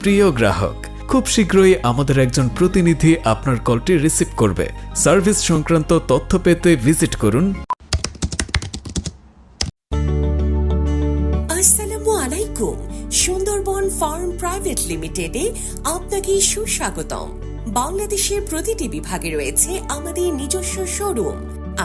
প্রিয় গ্রাহক, খুব শীঘ্রই আমাদের একজন প্রতিনিধি আপনার কলটি রিসিভ করবে। সার্ভিস সংক্রান্ত তথ্য পেতে ভিজিট করুন। আসসালামু আলাইকুম। সুন্দরবন ফার্ম প্রাইভেট লিমিটেডে আপনাকে সুস্বাগতম। বাংলাদেশের প্রতিটি বিভাগে রয়েছে আমাদের নিজস্ব শোরুম।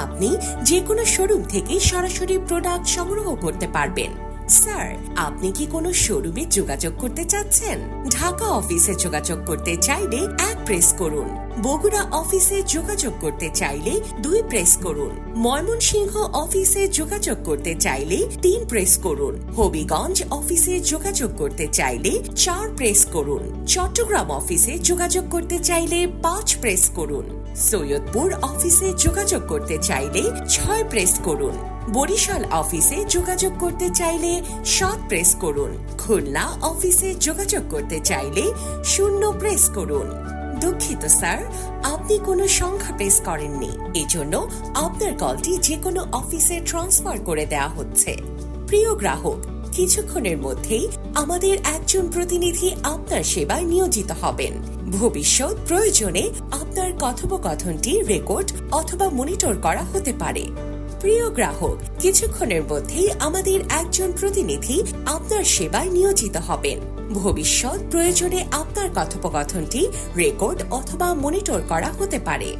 আপনি যে কোনো শোরুম থেকে সরাসরি প্রোডাক্ট সংগ্রহ করতে পারবেন। স্যার, আপনি কি কোনো শোরুমে যোগাযোগ করতে চাচ্ছেন? ঢাকা অফিসে যোগাযোগ করতে চাইলে 1 প্রেস করুন। বগুড়া অফিসে যোগাযোগ করতে চাইলে 2 প্রেস করুন। ময়মনসিংহ অফিসে যোগাযোগ করতে চাইলে 3 প্রেস করুন। হবিগঞ্জ অফিসে যোগাযোগ করতে চাইলে 4 প্রেস করুন। চট্টগ্রাম অফিসে যোগাযোগ করতে চাইলে 5 প্রেস করুন। সৈয়দপুর অফিসে যোগাযোগ করতে চাইলে 6 প্রেস করুন। বরিশাল অফিসে যোগাযোগ করতে চাইলে 7 প্রেস করুন। খুলনা অফিসে যোগাযোগ করতে চাইলে 0 প্রেস করুন। দুঃখিত স্যার, আপনি কোনো সংখ্যা প্রেস করেননি, এজন্য আপনার কলটি যে কোনো অফিসে ট্রান্সফার করে দেওয়া হচ্ছে। প্রিয় গ্রাহক, কিছুক্ষণের মধ্যেই আমাদের একজন প্রতিনিধি আপনার সেবায় নিয়োজিত হবেন। ভবিষ্যৎ প্রয়োজনে আপনার কথোপকথনটি রেকর্ড অথবা মনিটর করা হতে পারে। প্রিয় গ্রাহক, কিছুক্ষণের মধ্যেই আমাদের একজন প্রতিনিধি আপনার সেবায় নিয়োজিত হবেন। ভবিষ্যৎ প্রয়োজনে আপনার কথোপকথনটি রেকর্ড অথবা মনিটর করা হতে পারে।